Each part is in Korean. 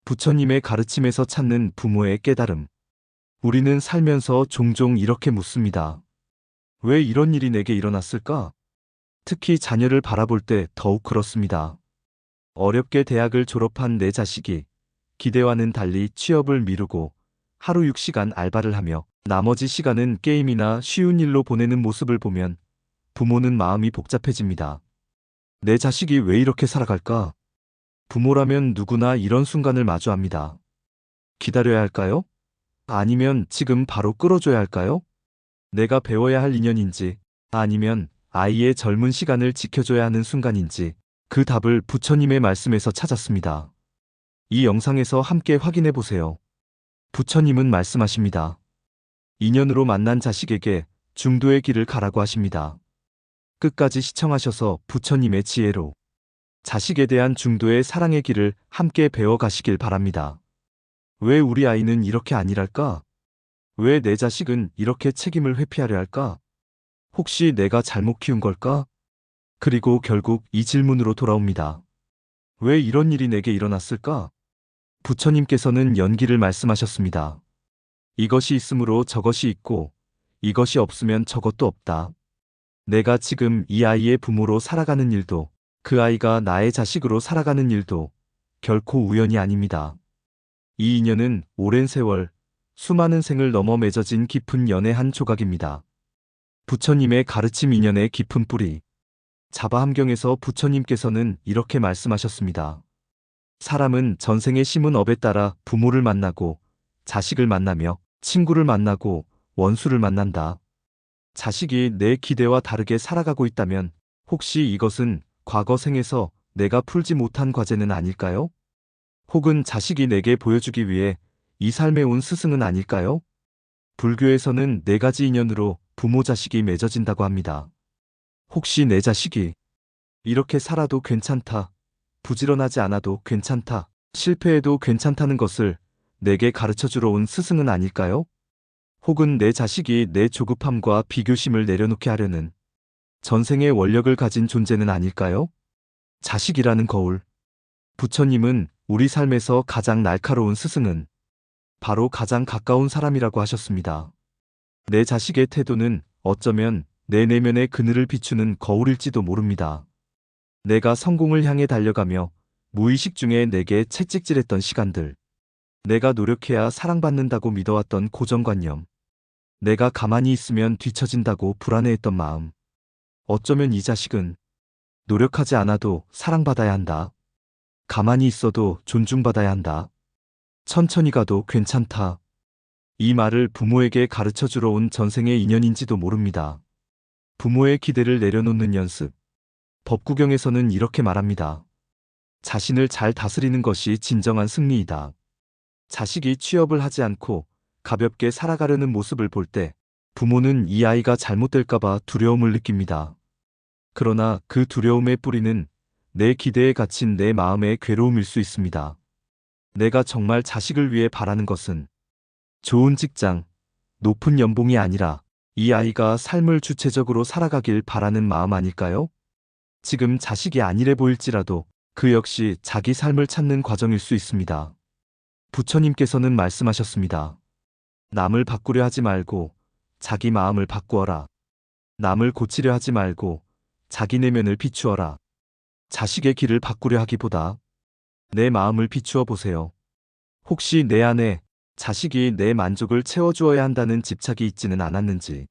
부처님의 가르침에서 찾는 부모의 깨달음. 우리는 살면서 종종 이렇게 묻습니다. 왜 이런 일이 내게 일어났을까? 특히 자녀를 바라볼 때 더욱 그렇습니다. 어렵게 대학을 졸업한 내 자식이 기대와는 달리 취업을 미루고 하루 6시간 알바를 하며 나머지 시간은 게임이나 쉬운 일로 보내는 모습을 보면 부모는 마음이 복잡해집니다. 내 자식이 왜 이렇게 살아갈까? 부모라면 누구나 이런 순간을 마주합니다. 기다려야 할까요? 아니면 지금 바로 끌어줘야 할까요? 내가 배워야 할 인연인지, 아니면 아이의 젊은 시간을 지켜줘야 하는 순간인지, 그 답을 부처님의 말씀에서 찾았습니다. 이 영상에서 함께 확인해 보세요. 부처님은 말씀하십니다. 인연으로 만난 자식에게 중도의 길을 가라고 하십니다. 끝까지 시청하셔서 부처님의 지혜로 자식에 대한 중도의 사랑의 길을 함께 배워가시길 바랍니다. 왜 우리 아이는 이렇게 아니랄까? 왜 내 자식은 이렇게 책임을 회피하려 할까? 혹시 내가 잘못 키운 걸까? 그리고 결국 이 질문으로 돌아옵니다. 왜 이런 일이 내게 일어났을까? 부처님께서는 연기를 말씀하셨습니다. 이것이 있으므로 저것이 있고, 이것이 없으면 저것도 없다. 내가 지금 이 아이의 부모로 살아가는 일도, 그 아이가 나의 자식으로 살아가는 일도 결코 우연이 아닙니다. 이 인연은 오랜 세월, 수많은 생을 넘어 맺어진 깊은 연의 한 조각입니다. 부처님의 가르침 인연의 깊은 뿌리. 자바함경에서 부처님께서는 이렇게 말씀하셨습니다. 사람은 전생에 심은 업에 따라 부모를 만나고, 자식을 만나며, 친구를 만나고, 원수를 만난다. 자식이 내 기대와 다르게 살아가고 있다면, 혹시 이것은 과거 생에서 내가 풀지 못한 과제는 아닐까요? 혹은 자식이 내게 보여주기 위해 이 삶에 온 스승은 아닐까요? 불교에서는 4가지 인연으로 부모 자식이 맺어진다고 합니다. 혹시 내 자식이 이렇게 살아도 괜찮다, 부지런하지 않아도 괜찮다, 실패해도 괜찮다는 것을 내게 가르쳐주러 온 스승은 아닐까요? 혹은 내 자식이 내 조급함과 비교심을 내려놓게 하려는 전생의 원력을 가진 존재는 아닐까요? 자식이라는 거울. 부처님은 우리 삶에서 가장 날카로운 스승은 바로 가장 가까운 사람이라고 하셨습니다. 내 자식의 태도는 어쩌면 내 내면의 그늘을 비추는 거울일지도 모릅니다. 내가 성공을 향해 달려가며 무의식 중에 내게 채찍질했던 시간들, 내가 노력해야 사랑받는다고 믿어왔던 고정관념, 내가 가만히 있으면 뒤처진다고 불안해했던 마음, 어쩌면 이 자식은 노력하지 않아도 사랑받아야 한다. 가만히 있어도 존중받아야 한다. 천천히 가도 괜찮다. 이 말을 부모에게 가르쳐주러 온 전생의 인연인지도 모릅니다. 부모의 기대를 내려놓는 연습. 법구경에서는 이렇게 말합니다. 자신을 잘 다스리는 것이 진정한 승리이다. 자식이 취업을 하지 않고 가볍게 살아가려는 모습을 볼 때 부모는 이 아이가 잘못될까봐 두려움을 느낍니다. 그러나 그 두려움의 뿌리는 내 기대에 갇힌 내 마음의 괴로움일 수 있습니다. 내가 정말 자식을 위해 바라는 것은 좋은 직장, 높은 연봉이 아니라 이 아이가 삶을 주체적으로 살아가길 바라는 마음 아닐까요? 지금 자식이 아니래 보일지라도 그 역시 자기 삶을 찾는 과정일 수 있습니다. 부처님께서는 말씀하셨습니다. 남을 바꾸려 하지 말고 자기 마음을 바꾸어라. 남을 고치려 하지 말고 자기 내면을 비추어라. 자식의 길을 바꾸려 하기보다 내 마음을 비추어 보세요. 혹시 내 안에 자식이 내 만족을 채워주어야 한다는 집착이 있지는 않았는지.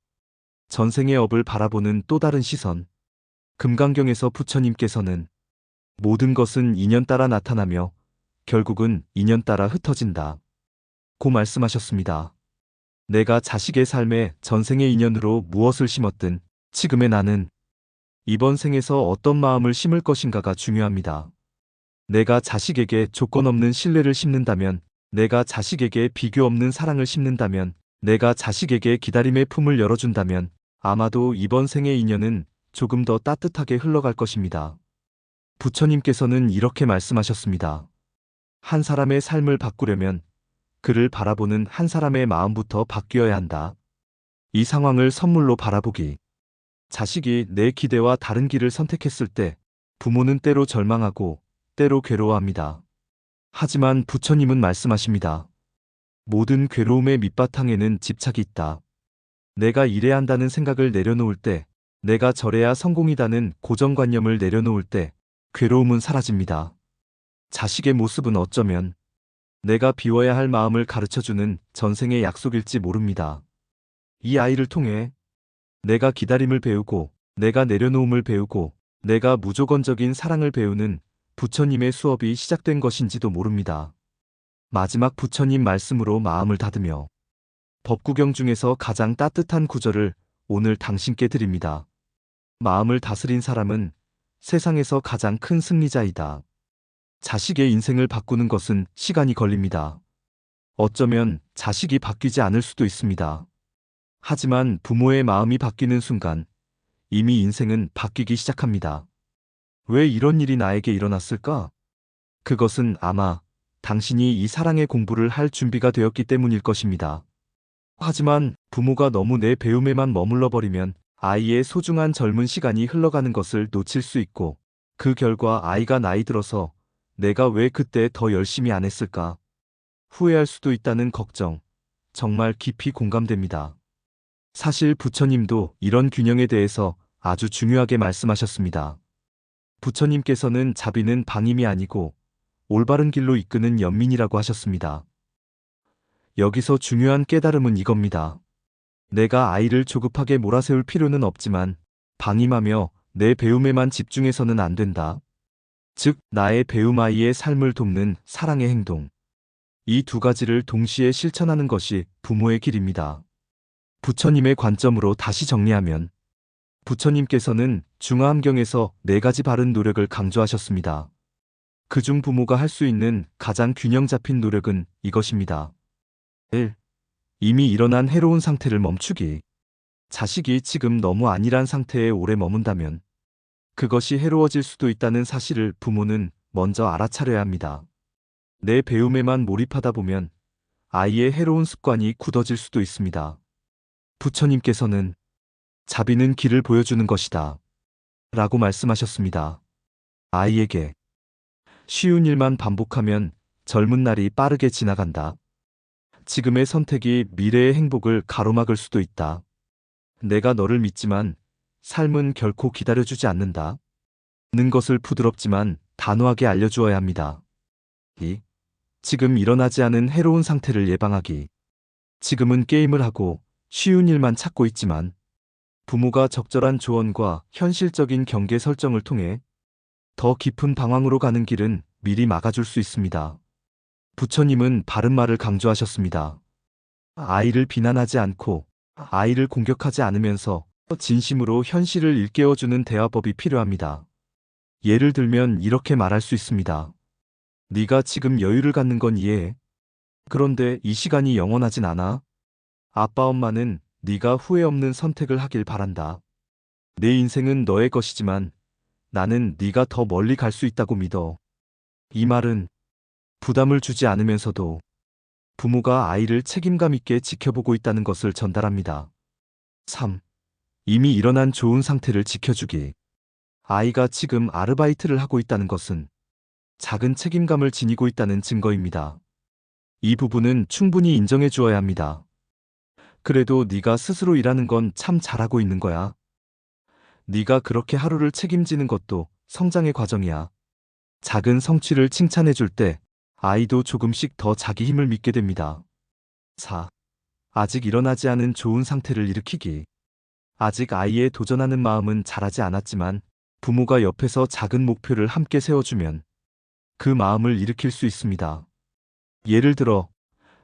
전생의 업을 바라보는 또 다른 시선. 금강경에서 부처님께서는 모든 것은 인연 따라 나타나며 결국은 인연 따라 흩어진다 고 말씀하셨습니다. 내가 자식의 삶에 전생의 인연으로 무엇을 심었든 지금의 나는 이번 생에서 어떤 마음을 심을 것인가가 중요합니다. 내가 자식에게 조건 없는 신뢰를 심는다면, 내가 자식에게 비교 없는 사랑을 심는다면, 내가 자식에게 기다림의 품을 열어준다면 아마도 이번 생의 인연은 조금 더 따뜻하게 흘러갈 것입니다. 부처님께서는 이렇게 말씀하셨습니다. 한 사람의 삶을 바꾸려면 그를 바라보는 한 사람의 마음부터 바뀌어야 한다. 이 상황을 선물로 바라보기. 자식이 내 기대와 다른 길을 선택했을 때 부모는 때로 절망하고 때로 괴로워합니다. 하지만 부처님은 말씀하십니다. 모든 괴로움의 밑바탕에는 집착이 있다. 내가 이래야 한다는 생각을 내려놓을 때, 내가 저래야 성공이다는 고정관념을 내려놓을 때, 괴로움은 사라집니다. 자식의 모습은 어쩌면 내가 비워야 할 마음을 가르쳐주는 전생의 약속일지 모릅니다. 이 아이를 통해 내가 기다림을 배우고, 내가 내려놓음을 배우고, 내가 무조건적인 사랑을 배우는 부처님의 수업이 시작된 것인지도 모릅니다. 마지막 부처님 말씀으로 마음을 다듬며 법구경 중에서 가장 따뜻한 구절을 오늘 당신께 드립니다. 마음을 다스린 사람은 세상에서 가장 큰 승리자이다. 자식의 인생을 바꾸는 것은 시간이 걸립니다. 어쩌면 자식이 바뀌지 않을 수도 있습니다. 하지만 부모의 마음이 바뀌는 순간 이미 인생은 바뀌기 시작합니다. 왜 이런 일이 나에게 일어났을까? 그것은 아마 당신이 이 사랑의 공부를 할 준비가 되었기 때문일 것입니다. 하지만 부모가 너무 내 배움에만 머물러 버리면 아이의 소중한 젊은 시간이 흘러가는 것을 놓칠 수 있고, 그 결과 아이가 나이 들어서 내가 왜 그때 더 열심히 안 했을까? 후회할 수도 있다는 걱정, 정말 깊이 공감됩니다. 사실 부처님도 이런 균형에 대해서 아주 중요하게 말씀하셨습니다. 부처님께서는 자비는 방임이 아니고 올바른 길로 이끄는 연민이라고 하셨습니다. 여기서 중요한 깨달음은 이겁니다. 내가 아이를 조급하게 몰아세울 필요는 없지만 방임하며 내 배움에만 집중해서는 안 된다. 즉, 나의 배움 아이의 삶을 돕는 사랑의 행동. 이 두 가지를 동시에 실천하는 것이 부모의 길입니다. 부처님의 관점으로 다시 정리하면 부처님께서는 중화함경에서 4가지 바른 노력을 강조하셨습니다. 그중 부모가 할 수 있는 가장 균형 잡힌 노력은 이것입니다. 1. 이미 일어난 해로운 상태를 멈추기. 자식이 지금 너무 안일한 상태에 오래 머문다면 그것이 해로워질 수도 있다는 사실을 부모는 먼저 알아차려야 합니다. 내 배움에만 몰입하다 보면 아이의 해로운 습관이 굳어질 수도 있습니다. 부처님께서는 자비는 길을 보여주는 것이다 라고 말씀하셨습니다. 아이에게 쉬운 일만 반복하면 젊은 날이 빠르게 지나간다. 지금의 선택이 미래의 행복을 가로막을 수도 있다. 내가 너를 믿지만 삶은 결코 기다려주지 않는다. 는 것을 부드럽지만 단호하게 알려주어야 합니다. 2. 지금 일어나지 않은 해로운 상태를 예방하기. 지금은 게임을 하고 쉬운 일만 찾고 있지만 부모가 적절한 조언과 현실적인 경계 설정을 통해 더 깊은 방황으로 가는 길은 미리 막아줄 수 있습니다. 부처님은 바른 말을 강조하셨습니다. 아이를 비난하지 않고 아이를 공격하지 않으면서 진심으로 현실을 일깨워주는 대화법이 필요합니다. 예를 들면 이렇게 말할 수 있습니다. 네가 지금 여유를 갖는 건 이해해. 그런데 이 시간이 영원하진 않아. 아빠 엄마는 네가 후회 없는 선택을 하길 바란다. 내 인생은 너의 것이지만 나는 네가 더 멀리 갈 수 있다고 믿어. 이 말은 부담을 주지 않으면서도 부모가 아이를 책임감 있게 지켜보고 있다는 것을 전달합니다. 3. 이미 일어난 좋은 상태를 지켜주기. 아이가 지금 아르바이트를 하고 있다는 것은 작은 책임감을 지니고 있다는 증거입니다. 이 부분은 충분히 인정해 주어야 합니다. 그래도 네가 스스로 일하는 건 참 잘하고 있는 거야. 네가 그렇게 하루를 책임지는 것도 성장의 과정이야. 작은 성취를 칭찬해 줄 때 아이도 조금씩 더 자기 힘을 믿게 됩니다. 4. 아직 일어나지 않은 좋은 상태를 일으키기. 아직 아이의 도전하는 마음은 자라지 않았지만 부모가 옆에서 작은 목표를 함께 세워주면 그 마음을 일으킬 수 있습니다. 예를 들어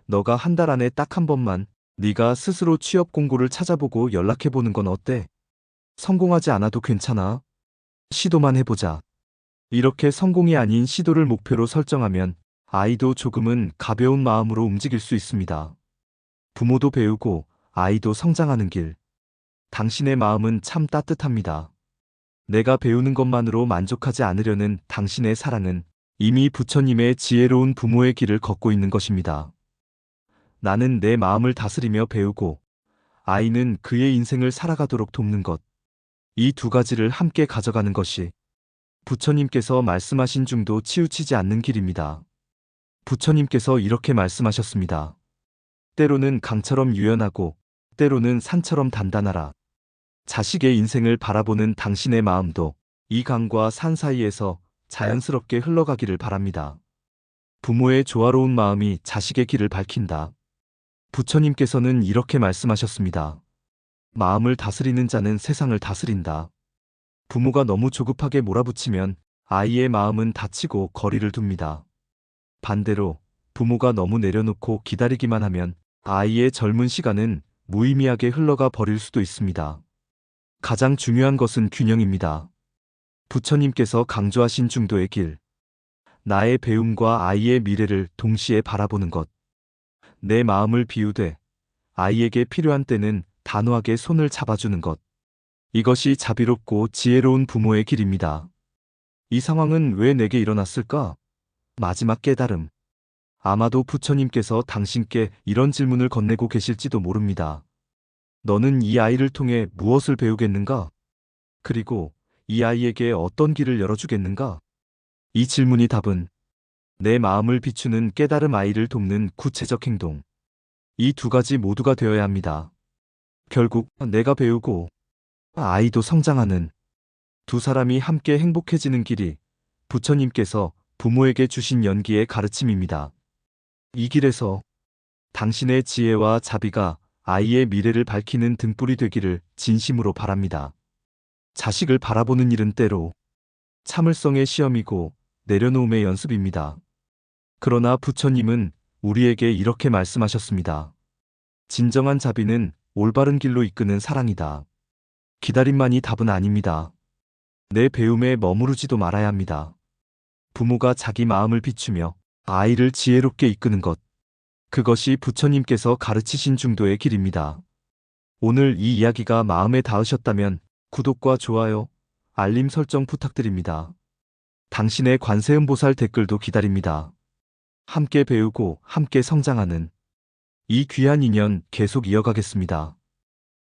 너가 한 달 안에 딱 한 번만 네가 스스로 취업 공고를 찾아보고 연락해보는 건 어때? 성공하지 않아도 괜찮아. 시도만 해보자. 이렇게 성공이 아닌 시도를 목표로 설정하면 아이도 조금은 가벼운 마음으로 움직일 수 있습니다. 부모도 배우고 아이도 성장하는 길. 당신의 마음은 참 따뜻합니다. 내가 배우는 것만으로 만족하지 않으려는 당신의 사랑은 이미 부처님의 지혜로운 부모의 길을 걷고 있는 것입니다. 나는 내 마음을 다스리며 배우고 아이는 그의 인생을 살아가도록 돕는 것. 이 두 가지를 함께 가져가는 것이 부처님께서 말씀하신 중도 치우치지 않는 길입니다. 부처님께서 이렇게 말씀하셨습니다. 때로는 강처럼 유연하고 때로는 산처럼 단단하라. 자식의 인생을 바라보는 당신의 마음도 이 강과 산 사이에서 자연스럽게 흘러가기를 바랍니다. 부모의 조화로운 마음이 자식의 길을 밝힌다. 부처님께서는 이렇게 말씀하셨습니다. 마음을 다스리는 자는 세상을 다스린다. 부모가 너무 조급하게 몰아붙이면 아이의 마음은 다치고 거리를 둡니다. 반대로 부모가 너무 내려놓고 기다리기만 하면 아이의 젊은 시간은 무의미하게 흘러가 버릴 수도 있습니다. 가장 중요한 것은 균형입니다. 부처님께서 강조하신 중도의 길. 나의 배움과 아이의 미래를 동시에 바라보는 것. 내 마음을 비우되 아이에게 필요한 때는 단호하게 손을 잡아주는 것. 이것이 자비롭고 지혜로운 부모의 길입니다. 이 상황은 왜 내게 일어났을까? 마지막 깨달음. 아마도 부처님께서 당신께 이런 질문을 건네고 계실지도 모릅니다. 너는 이 아이를 통해 무엇을 배우겠는가? 그리고 이 아이에게 어떤 길을 열어주겠는가? 이 질문이 답은 내 마음을 비추는 깨달음, 아이를 돕는 구체적 행동. 이 두 가지 모두가 되어야 합니다. 결국 내가 배우고 아이도 성장하는 두 사람이 함께 행복해지는 길이 부처님께서 부모에게 주신 연기의 가르침입니다. 이 길에서 당신의 지혜와 자비가 아이의 미래를 밝히는 등불이 되기를 진심으로 바랍니다. 자식을 바라보는 일은 때로 참을성의 시험이고 내려놓음의 연습입니다. 그러나 부처님은 우리에게 이렇게 말씀하셨습니다. 진정한 자비는 올바른 길로 이끄는 사랑이다. 기다림만이 답은 아닙니다. 내 배움에 머무르지도 말아야 합니다. 부모가 자기 마음을 비추며 아이를 지혜롭게 이끄는 것. 그것이 부처님께서 가르치신 중도의 길입니다. 오늘 이 이야기가 마음에 닿으셨다면 구독과 좋아요, 알림 설정 부탁드립니다. 당신의 관세음보살 댓글도 기다립니다. 함께 배우고 함께 성장하는 이 귀한 인연 계속 이어가겠습니다.